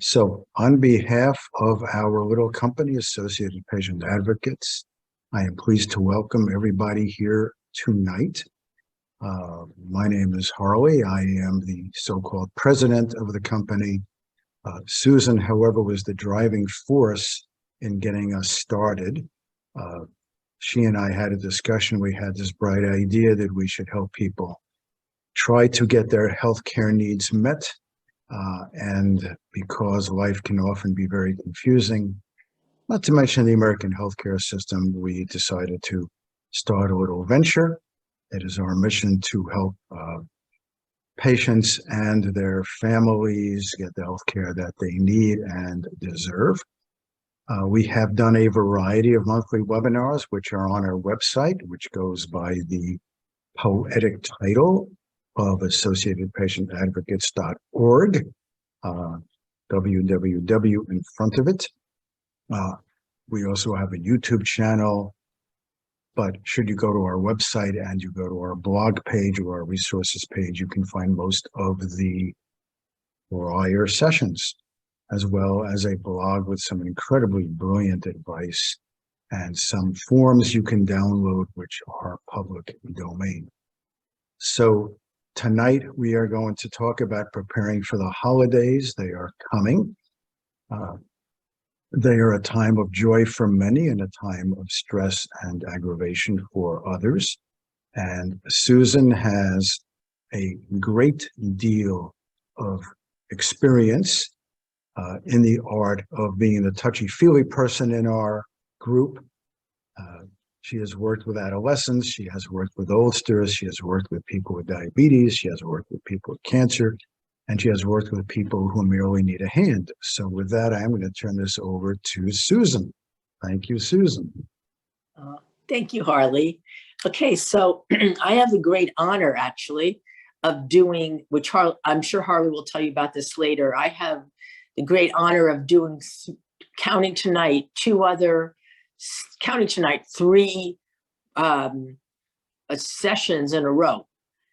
So on behalf of our little company, Associated Patient Advocates, I am pleased to welcome everybody here tonight. My name is Harley. I am the so-called president of the company. Susan, however, was the driving force in getting us started. She and I had a discussion. We had this bright idea that we should help people try to get their healthcare needs met. And because life can often be very confusing, not to mention the American healthcare system, we decided to start a little venture. It is our mission to help patients and their families get the healthcare that they need and deserve. We have done a variety of monthly webinars, which are on our website, which goes by the poetic title of associatedpatientadvocates.org, www in front of it. We also have a YouTube channel, but should you go to our website and you go to our blog page or our resources page, you can find most of the prior sessions, as well as a blog with some incredibly brilliant advice and some forms you can download, which are public domain. So tonight, we are going to talk about preparing for the holidays. They are coming. They are a time of joy for many and a time of stress and aggravation for others. And Susan has a great deal of experience in the art of being the touchy-feely person in our group. She has worked with adolescents, she has worked with oldsters, she has worked with people with diabetes, she has worked with people with cancer, and she has worked with people who merely need a hand. So with that, I'm going to turn this over to Susan. Thank you, Susan. Thank you, Harley. Okay, so I have the great honor, actually, of doing, which I'm sure Harley will tell you about this later. I have the great honor of doing, counting tonight, three sessions in a row.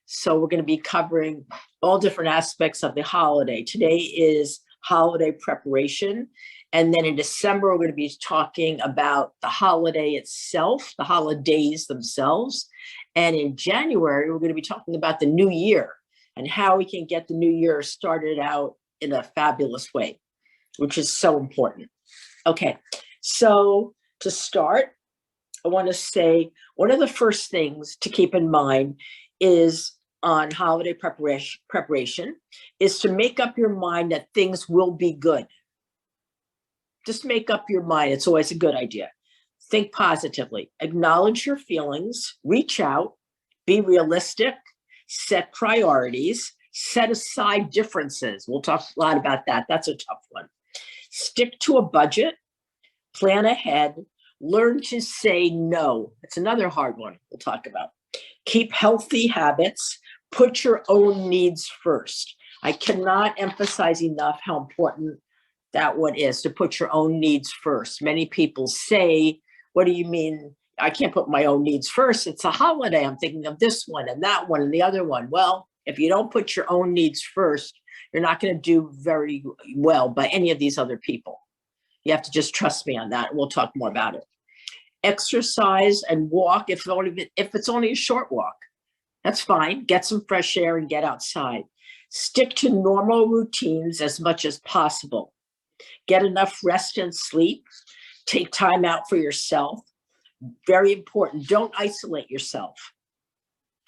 So we're going to be covering all different aspects of the holiday. Today is holiday preparation. And then in December, we're going to be talking about the holiday itself, the holidays themselves. And in January, we're going to be talking about the new year and how we can get the new year started out in a fabulous way, which is so important. Okay, so to start, I want to say one of the first things to keep in mind is on holiday preparation is to make up your mind that things will be good. Just make up your mind. It's always a good idea. Think positively, acknowledge your feelings, reach out, be realistic, set priorities, set aside differences. We'll talk a lot about that. That's a tough one. Stick to a budget, plan ahead, learn to say no. It's another hard one we'll talk about. Keep healthy habits, put your own needs first. I cannot emphasize enough how important that one is, to put your own needs first. Many people say, what do you mean? I can't put my own needs first. It's a holiday. I'm thinking of this one and that one and the other one. Well, if you don't put your own needs first, you're not going to do very well by any of these other people. You have to just trust me on that. We'll talk more about it. Exercise and walk, if it's only a short walk, that's fine. Get some fresh air and get outside. Stick to normal routines as much as possible. Get enough rest and sleep. Take time out for yourself. Very important. Don't isolate yourself.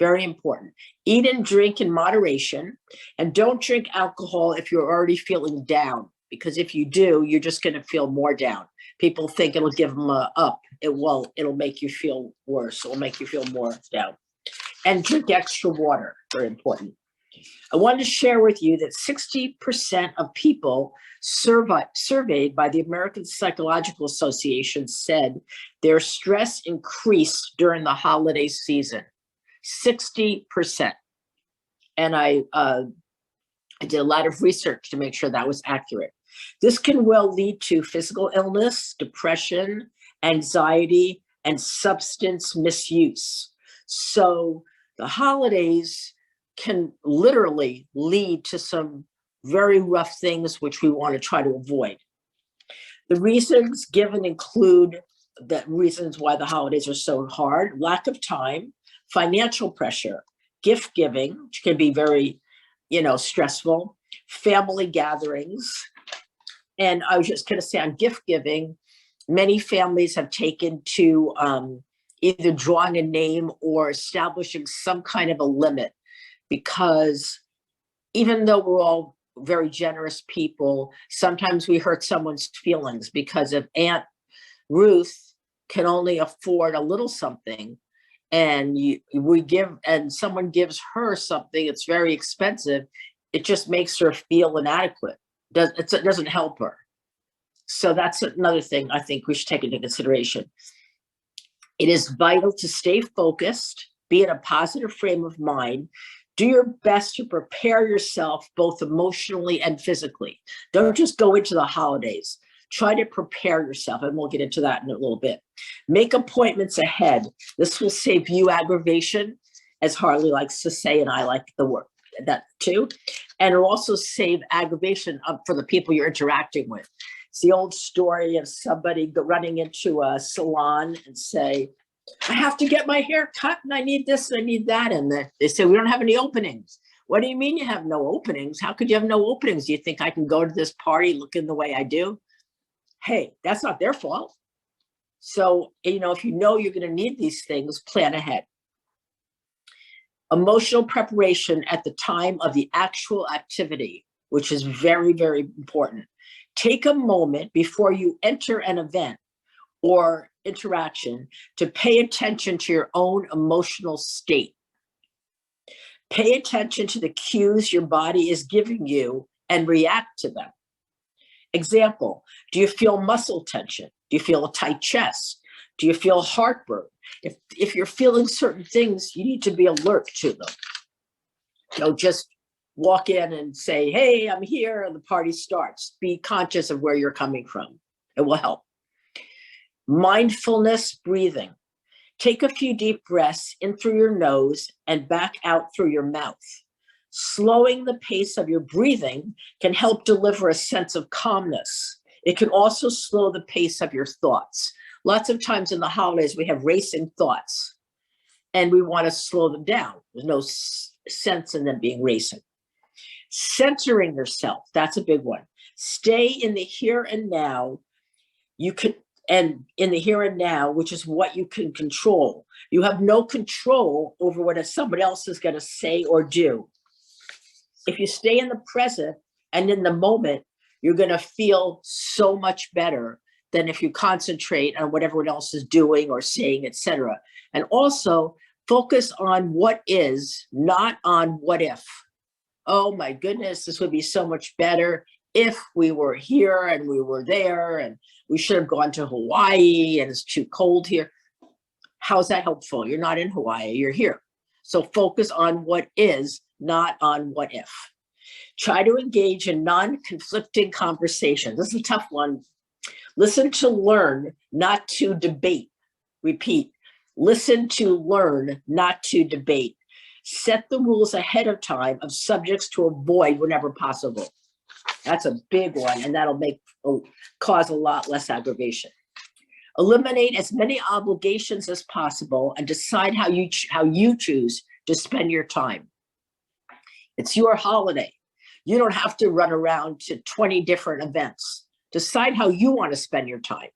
Very important. Eat and drink in moderation, and don't drink alcohol if you're already feeling down, because if you do, you're just going to feel more down. People think it'll give them a up. It won't. It'll make you feel worse. It'll make you feel more down. And drink extra water. Very important. I wanted to share with you that 60% of people surveyed by the American Psychological Association said their stress increased during the holiday season. 60%. And I did a lot of research to make sure that was accurate. This can well lead to physical illness, depression, anxiety, and substance misuse. So the holidays can literally lead to some very rough things which we want to try to avoid. The reasons given include the reasons why the holidays are so hard: lack of time, financial pressure, gift giving, which can be very, stressful, family gatherings. And I was just going to say on gift giving, many families have taken to either drawing a name or establishing some kind of a limit, because even though we're all very generous people, sometimes we hurt someone's feelings, because if Aunt Ruth can only afford a little something and someone gives her something that's very expensive, it just makes her feel inadequate. It doesn't help her. So that's another thing I think we should take into consideration. It is vital to stay focused, be in a positive frame of mind. Do your best to prepare yourself both emotionally and physically. Don't just go into the holidays. Try to prepare yourself, and we'll get into that in a little bit. Make appointments ahead. This will save you aggravation, as Harley likes to say, and I like the word that too. And it'll also save aggravation for the people you're interacting with. It's the old story of somebody running into a salon and say, I have to get my hair cut and I need this and I need that. And they say, we don't have any openings. What do you mean you have no openings? How could you have no openings? Do you think I can go to this party looking the way I do? Hey, that's not their fault. So, if you know you're going to need these things, plan ahead. Emotional preparation at the time of the actual activity, which is very, very important. Take a moment before you enter an event or interaction to pay attention to your own emotional state. Pay attention to the cues your body is giving you and react to them. Example, do you feel muscle tension? Do you feel a tight chest? Do you feel heartburn? If you're feeling certain things, you need to be alert to them. Don't just walk in and say, hey, I'm here, and the party starts. Be conscious of where you're coming from. It will help. Mindfulness breathing. Take a few deep breaths in through your nose and back out through your mouth. Slowing the pace of your breathing can help deliver a sense of calmness. It can also slow the pace of your thoughts. Lots of times in the holidays, we have racing thoughts and we want to slow them down. There's no sense in them being racing. Centering yourself, that's a big one. Stay in the here and now. And in the here and now, which is what you can control. You have no control over what somebody else is going to say or do. If you stay in the present and in the moment, you're going to feel so much better than if you concentrate on what everyone else is doing or saying, etc. And also focus on what is, not on what if. Oh my goodness, this would be so much better if we were here and we were there, and we should have gone to Hawaii and it's too cold here. How's that helpful? You're not in Hawaii, you're here. So focus on what is, not on what if. Try to engage in non-conflicting conversation. This is a tough one. Listen to learn, not to debate. Repeat, listen to learn, not to debate. Set the rules ahead of time of subjects to avoid whenever possible. That's a big one, and that'll cause a lot less aggravation. Eliminate as many obligations as possible and decide how you choose to spend your time. It's your holiday. You don't have to run around to 20 different events. Decide how you want to spend your time.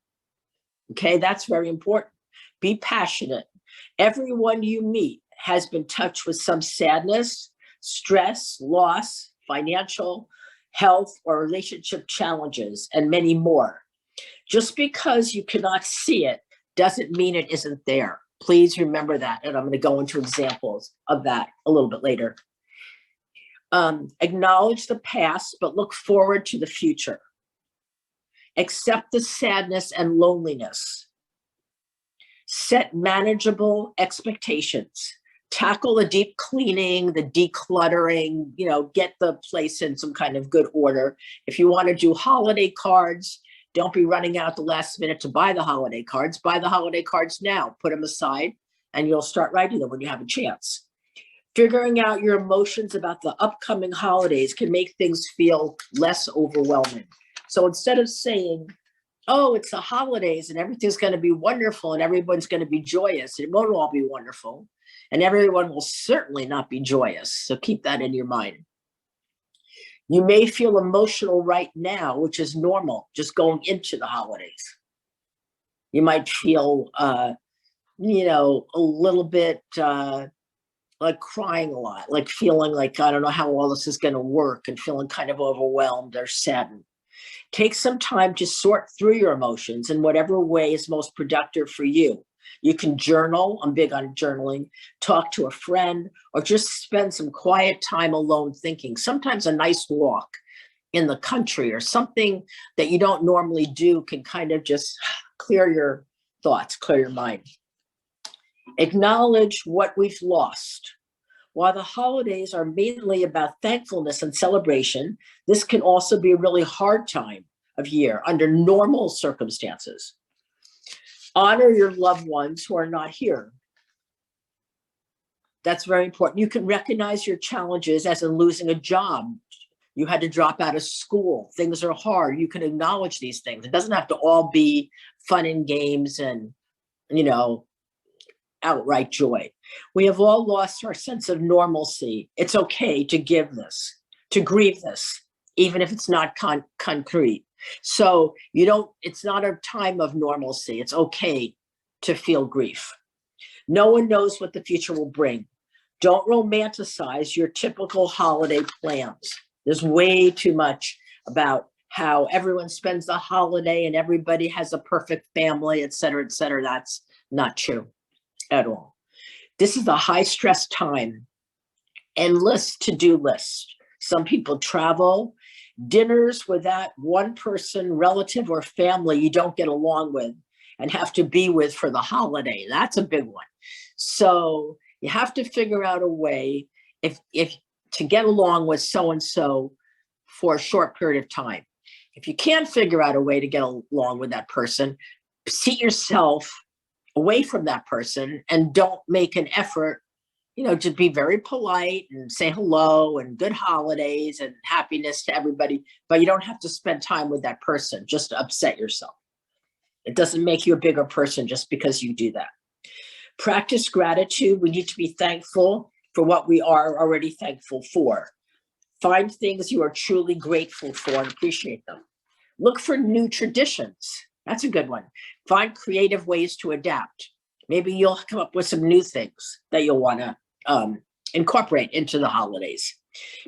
Okay, that's very important. Be passionate. Everyone you meet has been touched with some sadness, stress, loss, financial, health, or relationship challenges, and many more. Just because you cannot see it doesn't mean it isn't there. Please remember that. And I'm going to go into examples of that a little bit later. Acknowledge the past, but look forward to the future. Accept the sadness and loneliness. Set manageable expectations. Tackle the deep cleaning, the decluttering, get the place in some kind of good order. If you want to do holiday cards, don't be running out at the last minute to buy the holiday cards. Buy the holiday cards now, put them aside, and you'll start writing them when you have a chance. Figuring out your emotions about the upcoming holidays can make things feel less overwhelming. So instead of saying, oh, it's the holidays and everything's going to be wonderful and everyone's going to be joyous, it won't all be wonderful. And everyone will certainly not be joyous. So keep that in your mind. You may feel emotional right now, which is normal, just going into the holidays. You might feel, a little bit like crying a lot, like feeling like, I don't know how all this is going to work, and feeling kind of overwhelmed or saddened. Take some time to sort through your emotions in whatever way is most productive for you. You can journal. I'm big on journaling. Talk to a friend, or just spend some quiet time alone thinking. Sometimes a nice walk in the country or something that you don't normally do can kind of just clear your thoughts, clear your mind. Acknowledge what we've lost. While the holidays are mainly about thankfulness and celebration, this can also be a really hard time of year under normal circumstances. Honor your loved ones who are not here. That's very important. You can recognize your challenges, as in losing a job. You had to drop out of school. Things are hard. You can acknowledge these things. It doesn't have to all be fun and games and, outright joy. We have all lost our sense of normalcy. It's okay to to grieve this, even if it's not concrete. So it's not a time of normalcy. It's okay to feel grief. No one knows what the future will bring. Don't romanticize your typical holiday plans. There's way too much about how everyone spends the holiday and everybody has a perfect family, et cetera, et cetera. That's not true at all. This is a high stress time. Endless to-do list. Some people travel. Dinners with that one person, relative or family you don't get along with and have to be with for the holiday. That's a big one. So you have to figure out a way if to get along with so-and-so for a short period of time. If you can't figure out a way to get along with that person, seat yourself away from that person and don't make an effort, to be very polite and say hello and good holidays and happiness to everybody, but you don't have to spend time with that person just to upset yourself. It doesn't make you a bigger person just because you do that. Practice gratitude. We need to be thankful for what we are already thankful for. Find things you are truly grateful for and appreciate them. Look for new traditions. That's a good one. Find creative ways to adapt. Maybe you'll come up with some new things that you'll want to incorporate into the holidays.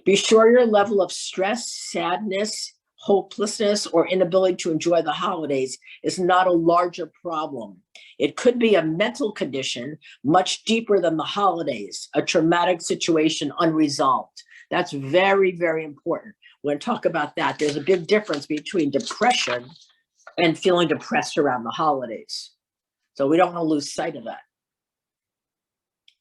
Be sure your level of stress, sadness, hopelessness, or inability to enjoy the holidays is not a larger problem. It could be a mental condition much deeper than the holidays, a traumatic situation unresolved. That's very, very important. We're going to talk about that. There's a big difference between depression and feeling depressed around the holidays. So we don't want to lose sight of that.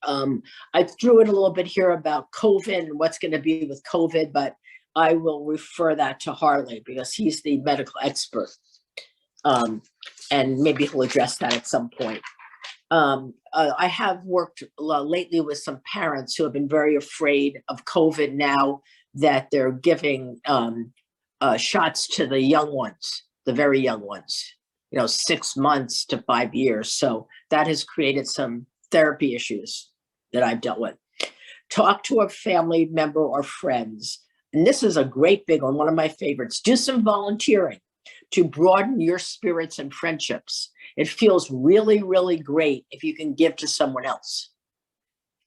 I threw in a little bit here about COVID and what's going to be with COVID, but I will refer that to Harley because he's the medical expert. And maybe he'll address that at some point. I have worked lately with some parents who have been very afraid of COVID now that they're giving shots to the young ones, the very young ones, 6 months to 5 years. So that has created some therapy issues that I've dealt with. Talk to a family member or friends. And this is a great big one of my favorites. Do some volunteering to broaden your spirits and friendships. It feels really, really great if you can give to someone else.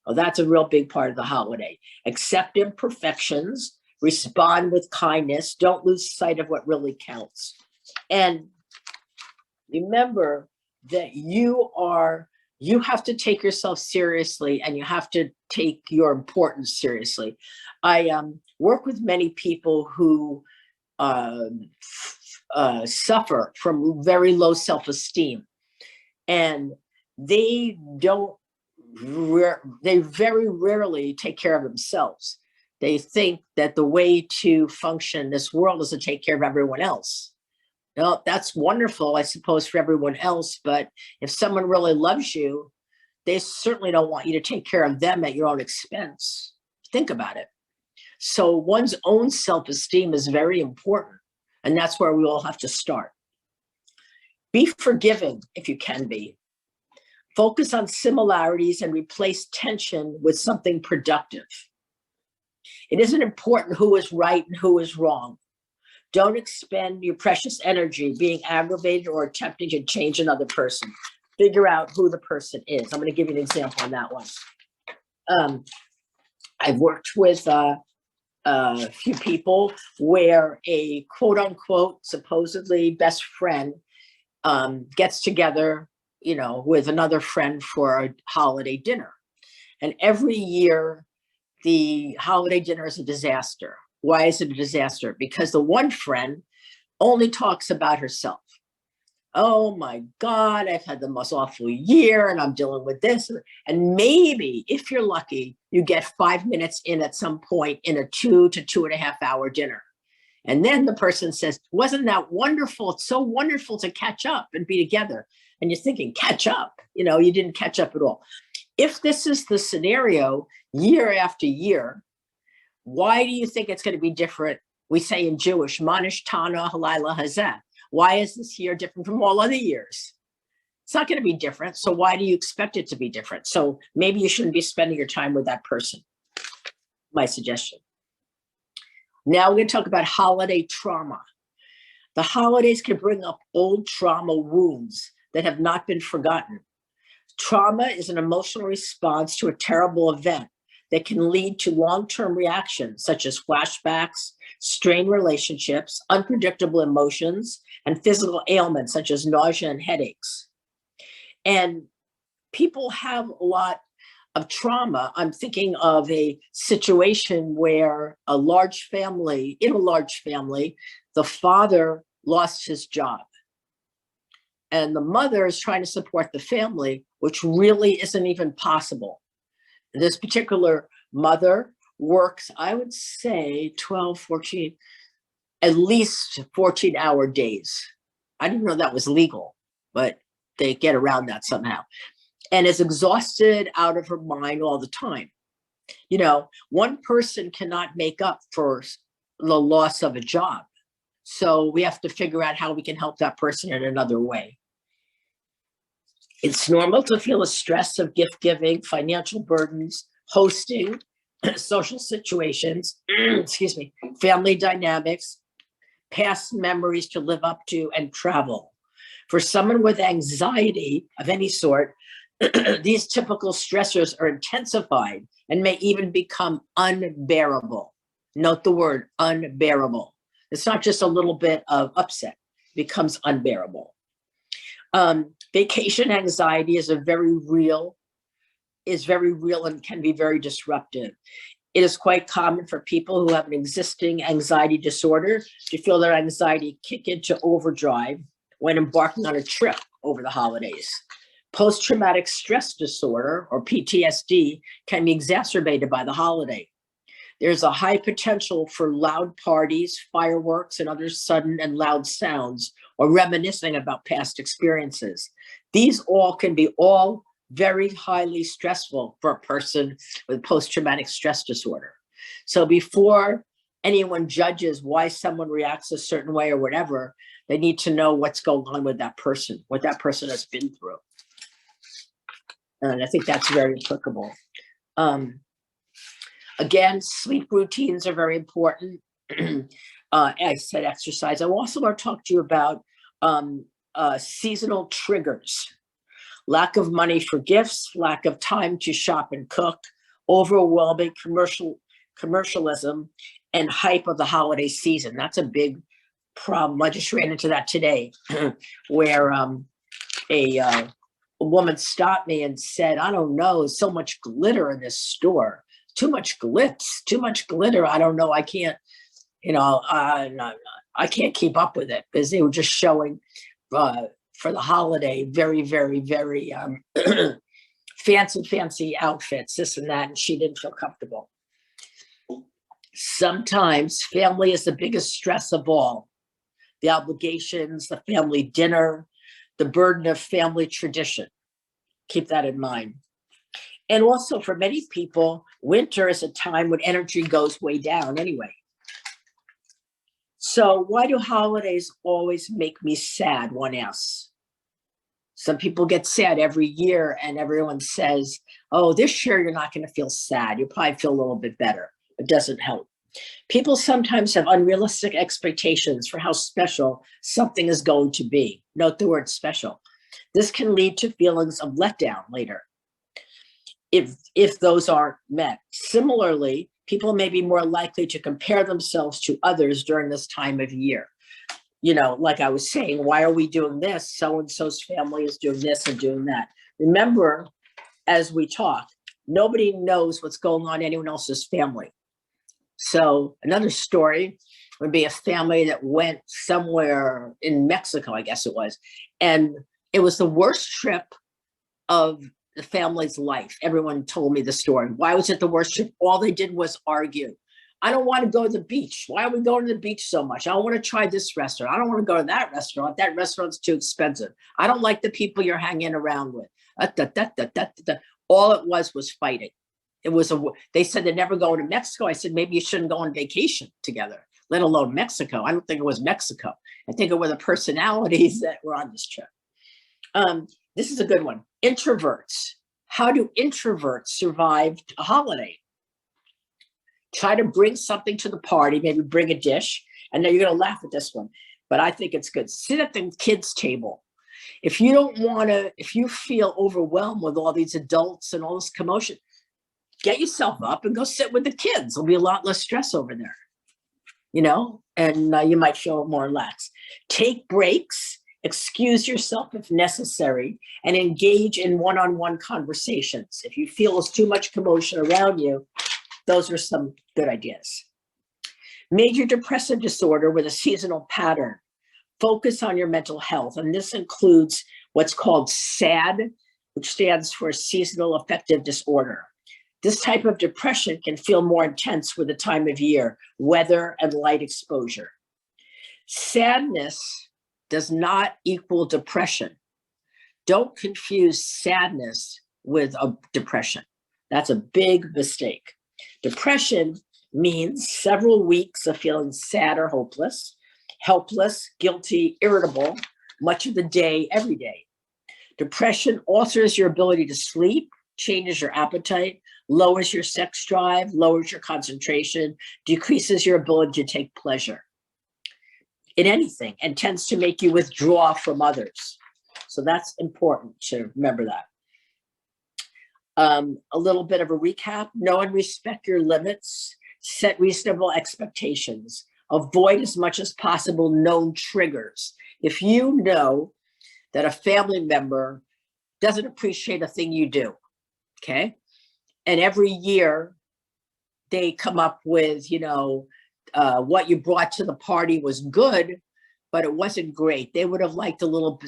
Well, that's a real big part of the holiday. Accept imperfections, respond with kindness, don't lose sight of what really counts. And remember that you have to take yourself seriously and you have to take your importance seriously. I work with many people who suffer from very low self-esteem, and they very rarely take care of themselves. They think that the way to function in this world is to take care of everyone else. Well, that's wonderful, I suppose, for everyone else, but if someone really loves you, they certainly don't want you to take care of them at your own expense. Think about it. So one's own self-esteem is very important. And that's where we all have to start. Be forgiving if you can be. Focus on similarities and replace tension with something productive. It isn't important who is right and who is wrong. Don't expend your precious energy being aggravated or attempting to change another person. Figure out who the person is. I'm going to give you an example on that one. I've worked with a few people where a quote unquote supposedly best friend gets together, with another friend for a holiday dinner. And every year, the holiday dinner is a disaster. Why is it a disaster? Because the one friend only talks about herself. Oh my God, I've had the most awful year and I'm dealing with this. And maybe if you're lucky, you get 5 minutes in at some point in a 2 to 2.5 hour dinner. And then the person says, wasn't that wonderful? It's so wonderful to catch up and be together. And you're thinking, catch up, you didn't catch up at all. If this is the scenario year after year, why do you think it's going to be different? We say in Jewish, Manish Tana Halila Hazeh. Why is this year different from all other years? It's not going to be different. So why do you expect it to be different? So maybe you shouldn't be spending your time with that person. My suggestion. Now we're going to talk about holiday trauma. The holidays can bring up old trauma wounds that have not been forgotten. Trauma is an emotional response to a terrible event that can lead to long-term reactions such as flashbacks, strained relationships, unpredictable emotions, and physical ailments such as nausea and headaches. And people have a lot of trauma. I'm thinking of a situation where in a large family, the father lost his job. And the mother is trying to support the family, which really isn't even possible. This particular mother works, I would say 12, 14, at least 14-hour days. I didn't know that was legal, but they get around that somehow. And is exhausted out of her mind all the time. One person cannot make up for the loss of a job. So we have to figure out how we can help that person in another way. It's normal to feel the stress of gift giving, financial burdens, hosting, social situations, family dynamics, past memories to live up to, and travel. For someone with anxiety of any sort, these typical stressors are intensified and may even become unbearable. Note the word unbearable. It's not just a little bit of upset, it becomes unbearable. Vacation anxiety is very real and can be very disruptive. It is quite common for people who have an existing anxiety disorder to feel their anxiety kick into overdrive when embarking on a trip over the holidays. Post-traumatic stress disorder, or PTSD, can be exacerbated by the holiday. There's a high potential for loud parties, fireworks, and other sudden and loud sounds, or reminiscing about past experiences. These can be very highly stressful for a person with post-traumatic stress disorder. So before anyone judges why someone reacts a certain way or whatever, they need to know what's going on with that person, what that person has been through. And I think that's very applicable. Again, sleep routines are very important. I said exercise. I also want to talk to you about seasonal triggers. Lack of money for gifts, lack of time to shop and cook, overwhelming commercialism, and hype of the holiday season. That's a big problem. I just ran into that today where a woman stopped me and said, I don't know, there's so much glitter in this store. Too much glitz, too much glitter. I don't know. I can't, I can't keep up with it because they were just showing for the holiday very, very, very fancy outfits, this and that, and she didn't feel comfortable. Sometimes family is the biggest stress of all. The obligations, the family dinner, the burden of family tradition. Keep that in mind. And also for many people, winter is a time when energy goes way down anyway. So why do holidays always make me sad? One asks. Some people get sad every year and everyone says, oh, this year you're not going to feel sad. You'll probably feel a little bit better. It doesn't help. People sometimes have unrealistic expectations for how special something is going to be. Note the word special. This can lead to feelings of letdown later if those aren't met. Similarly, people may be more likely to compare themselves to others during this time of year. You know, like I was saying, why are we doing this? So-and-so's family is doing this and doing that. Remember, as we talk, nobody knows what's going on in anyone else's family. So another story would be a family that went somewhere in Mexico, I guess it was, and it was the worst trip of the family's life. Everyone told me the story. Why was it the worst trip? All they did was argue. I don't want to go to the beach. Why are we going to the beach so much? I don't want to try this restaurant. I don't want to go to that restaurant. That restaurant's too expensive. I don't like the people you're hanging around with. All it was fighting. It was they said they're never going to Mexico. I said, maybe you shouldn't go on vacation together, let alone Mexico. I don't think it was Mexico. I think it were the personalities that were on this trip. This is a good one. Introverts. How do introverts survive a holiday? Try to bring something to the party, maybe bring a dish. And now you're going to laugh at this one, but I think it's good. Sit at the kids' table. If you don't want to, if you feel overwhelmed with all these adults and all this commotion, get yourself up and go sit with the kids. There'll be a lot less stress over there, you know, and you might feel more relaxed. Take breaks, excuse yourself if necessary, and engage in one-on-one conversations. If you feel there's too much commotion around you, those are some good ideas. Major depressive disorder with a seasonal pattern. Focus on your mental health, and this includes what's called SAD, which stands for seasonal affective disorder. This type of depression can feel more intense with the time of year, weather, and light exposure. Sadness does not equal depression. Don't confuse sadness with a depression. That's a big mistake. Depression means several weeks of feeling sad or hopeless, helpless, guilty, irritable, much of the day, every day. Depression alters your ability to sleep, changes your appetite, lowers your sex drive, lowers your concentration, decreases your ability to take pleasure in anything, and tends to make you withdraw from others. So that's important to remember that. A little bit of a recap: know and respect your limits, set reasonable expectations, avoid as much as possible known triggers. If you know that a family member doesn't appreciate a thing you do, okay, and every year they come up with, you know, what you brought to the party was good, but it wasn't great. They would have liked a little,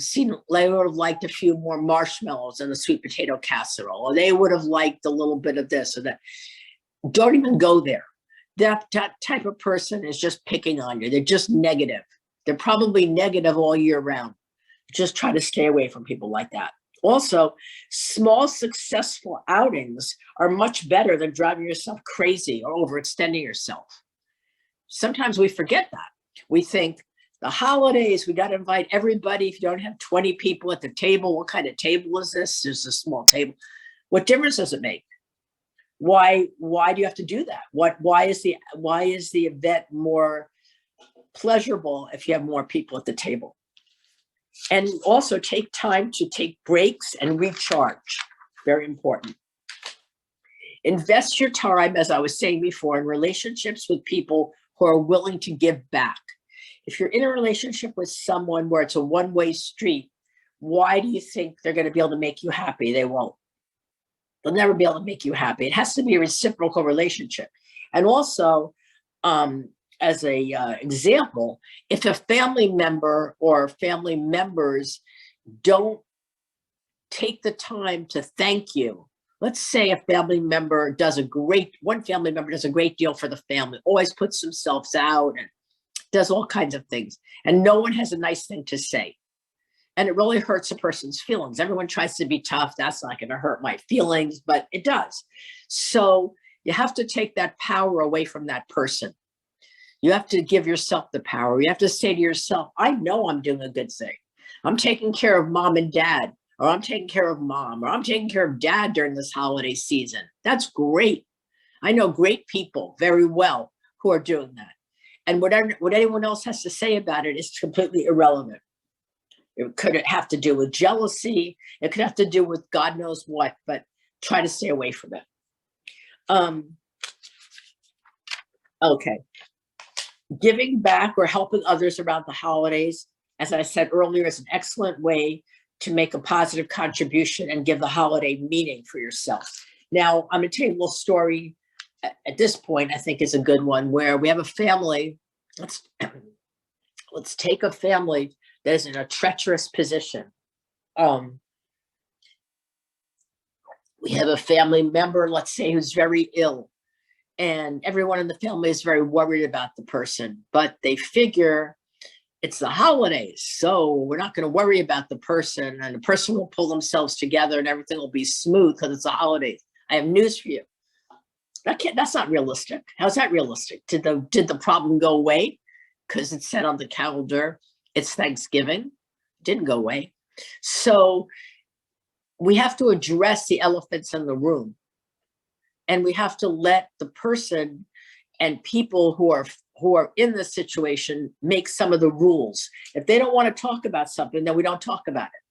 they would have liked a few more marshmallows and a sweet potato casserole, or they would have liked a little bit of this or that. Don't even go there. That type of person is just picking on you. They're just negative. They're probably negative all year round. Just try to stay away from people like that. Also, small successful outings are much better than driving yourself crazy or overextending yourself. Sometimes we forget that. We think the holidays, we got to invite everybody. If you don't have 20 people at the table, what kind of table is this? There's a small table. What difference does it make? Why do you have to do that? Why is the event more pleasurable if you have more people at the table? And also take time to take breaks and recharge. Very important. Invest your time, as I was saying before, in relationships with people who are willing to give back. If you're in a relationship with someone where it's a one-way street, why do you think they're going to be able to make you happy? They won't. They'll never be able to make you happy. It has to be a reciprocal relationship. And also, as a example, if a family member or family members don't take the time to thank you, let's say a family member one family member does a great deal for the family, always puts themselves out and does all kinds of things, and no one has a nice thing to say. And it really hurts a person's feelings. Everyone tries to be tough. That's not going to hurt my feelings, but it does. So you have to take that power away from that person. You have to give yourself the power. You have to say to yourself, I know I'm doing a good thing. I'm taking care of mom and dad, or I'm taking care of mom, or I'm taking care of dad during this holiday season. That's great. I know great people very well who are doing that. And what anyone else has to say about it is completely irrelevant. It could have to do with jealousy. It could have to do with God knows what, but try to stay away from it. Okay. Giving back or helping others around the holidays, as I said earlier, is an excellent way to make a positive contribution and give the holiday meaning for yourself. Now, I'm going to tell you a little story at this point. I think is a good one, where we have a family. Let's take a family that is in a treacherous position. We have a family member, let's say, who's very ill, and everyone in the family is very worried about the person, but they figure it's the holidays, so we're not going to worry about the person, and the person will pull themselves together and everything will be smooth because it's the holidays. I have news for you. That's not realistic. How's that realistic? Did the problem go away because it's set on the calendar? It's Thanksgiving. It didn't go away. So we have to address the elephants in the room, and we have to let the person and people who are in this situation make some of the rules. If they don't want to talk about something, then we don't talk about it.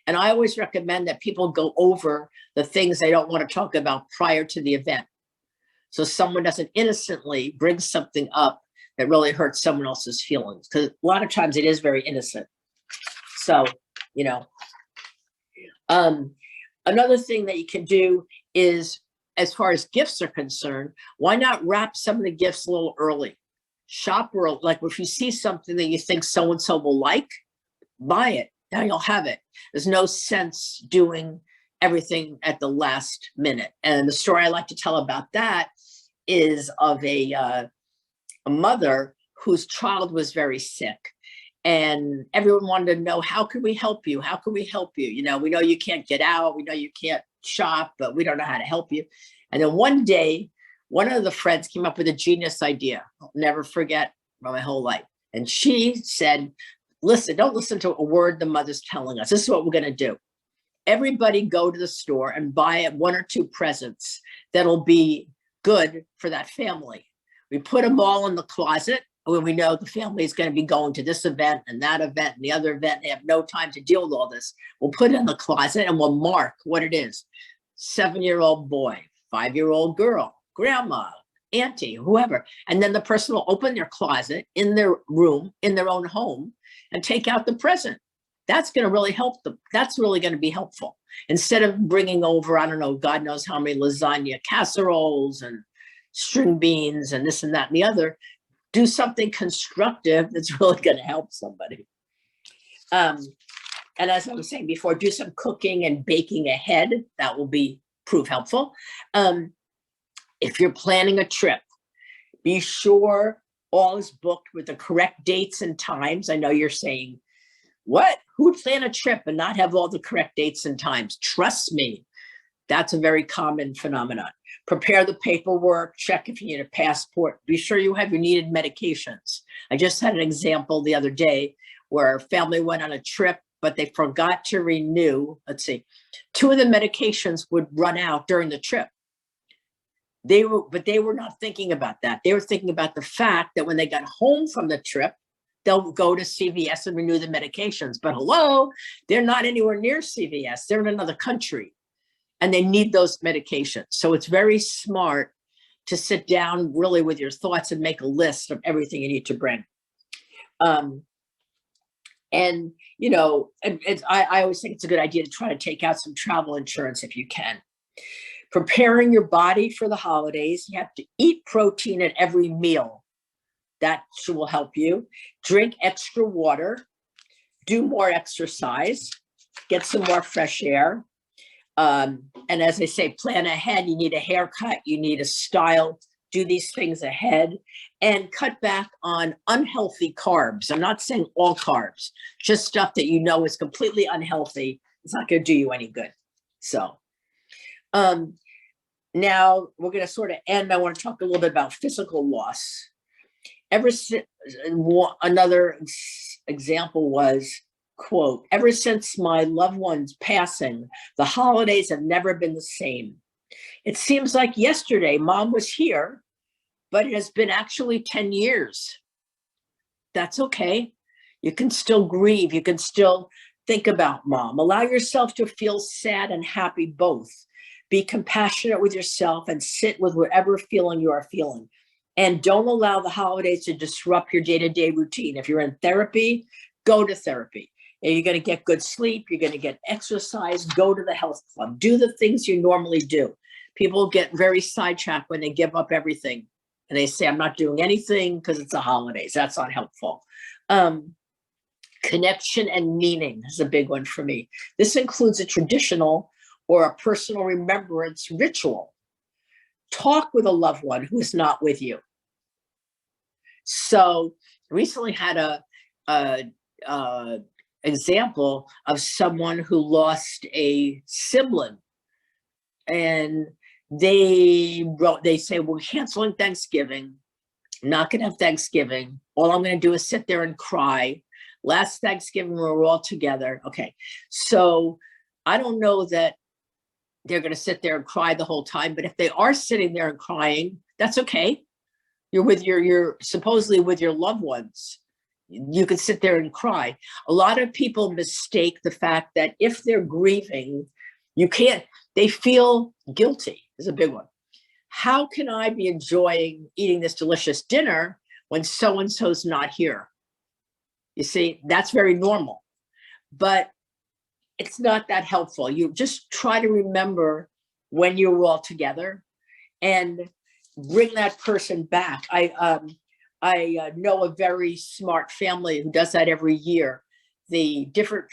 And I always recommend that people go over the things they don't want to talk about prior to the event, so someone doesn't innocently bring something up that really hurts someone else's feelings, because a lot of times it is very innocent. So, another thing that you can do is, as far as gifts are concerned, why not wrap some of the gifts a little early? Shop early. Like if you see something that you think so-and-so will like, buy it. Now you'll have it. There's no sense doing everything at the last minute. And the story I like to tell about that is of a mother whose child was very sick. And everyone wanted to know, how can we help you? How can we help you? We know you can't get out. We know you can't shop, but we don't know how to help you. And then one day, one of the friends came up with a genius idea. I'll never forget my whole life. And she said, listen, don't listen to a word the mother's telling us. This is what we're going to do. Everybody go to the store and buy 1 or 2 presents that'll be good for that family. We put them all in the closet when we know the family is going to be going to this event and that event and the other event. They have no time to deal with all this. We'll put it in the closet and we'll mark what it is. 7-year-old boy, 5-year-old girl, grandma, auntie, whoever. And then the person will open their closet in their room, in their own home, and take out the present. That's going to really help them. That's really going to be helpful. Instead of bringing over, I don't know, God knows how many lasagna casseroles and string beans and this and that and the other, do something constructive that's really going to help somebody. And as I was saying before, do some cooking and baking ahead. That will prove helpful. If you're planning a trip, be sure all is booked with the correct dates and times. I know you're saying, what? Who would plan a trip and not have all the correct dates and times? Trust me, that's a very common phenomenon. Prepare the paperwork, check if you need a passport, be sure you have your needed medications. I just had an example the other day where a family went on a trip, but they forgot to renew, 2 of the medications would run out during the trip. They were not thinking about that. They were thinking about the fact that when they got home from the trip, they'll go to CVS and renew the medications. But hello, they're not anywhere near CVS. They're in another country and they need those medications. So it's very smart to sit down really with your thoughts and make a list of everything you need to bring. I always think it's a good idea to try to take out some travel insurance if you can. Preparing your body for the holidays. You have to eat protein at every meal. That will help you. Drink extra water. Do more exercise. Get some more fresh air. And as I say, plan ahead. You need a haircut. You need a style do these things ahead and cut back on unhealthy carbs. I'm not saying all carbs, just stuff that you know is completely unhealthy. It's not going to do you any good. So now we're going to sort of end. I want to talk a little bit about physical loss. Another example was, quote, "Ever since my loved one's passing, the holidays have never been the same. It seems like yesterday mom was here, but it has been actually 10 years. That's okay. You can still grieve. You can still think about mom. Allow yourself to feel sad and happy both. Be compassionate with yourself and sit with whatever feeling you are feeling. And don't allow the holidays to disrupt your day-to-day routine. If you're in therapy, go to therapy. And you're going to get good sleep. You're going to get exercise. Go to the health club. Do the things you normally do. People get very sidetracked when they give up everything. And they say, I'm not doing anything because it's the holidays. That's not helpful. Connection and meaning is a big one for me. This includes a traditional or a personal remembrance ritual. Talk with a loved one who is not with you. So recently had a example of someone who lost a sibling, and they say, we're canceling Thanksgiving. I'm not going to have Thanksgiving. All I'm going to do is sit there and cry. Last Thanksgiving, we were all together. Okay. So I don't know that they're going to sit there and cry the whole time, but if they are sitting there and crying, that's okay. You're with you're supposedly with your loved ones. You can sit there and cry. A lot of people mistake the fact that if they're grieving, they feel guilty is a big one. How can I be enjoying eating this delicious dinner when so-and-so's not here? You see, that's very normal, but it's not that helpful. You just try to remember when you were all together and bring that person back. I know a very smart family who does that every year. The different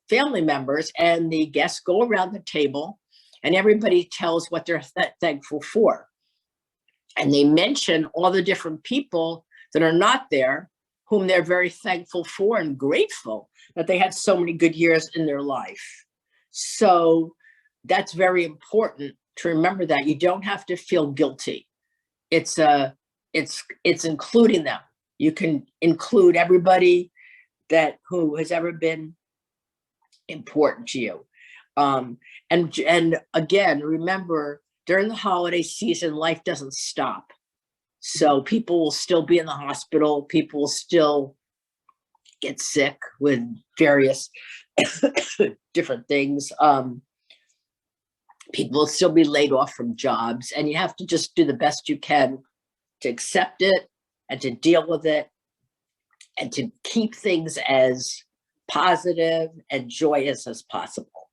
family members and the guests go around the table and everybody tells what they're thankful for. And they mention all the different people that are not there, whom they're very thankful for and grateful that they had so many good years in their life. So that's very important to remember that you don't have to feel guilty. It's including them. You can include everybody who has ever been important to you. And again, remember, during the holiday season, life doesn't stop. So people will still be in the hospital. People will still get sick with various different things. People will still be laid off from jobs, and you have to just do the best you can to accept it and to deal with it and to keep things as positive and joyous as possible.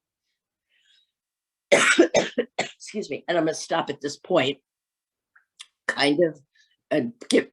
Excuse me. And I'm going to stop at this point, kind of, and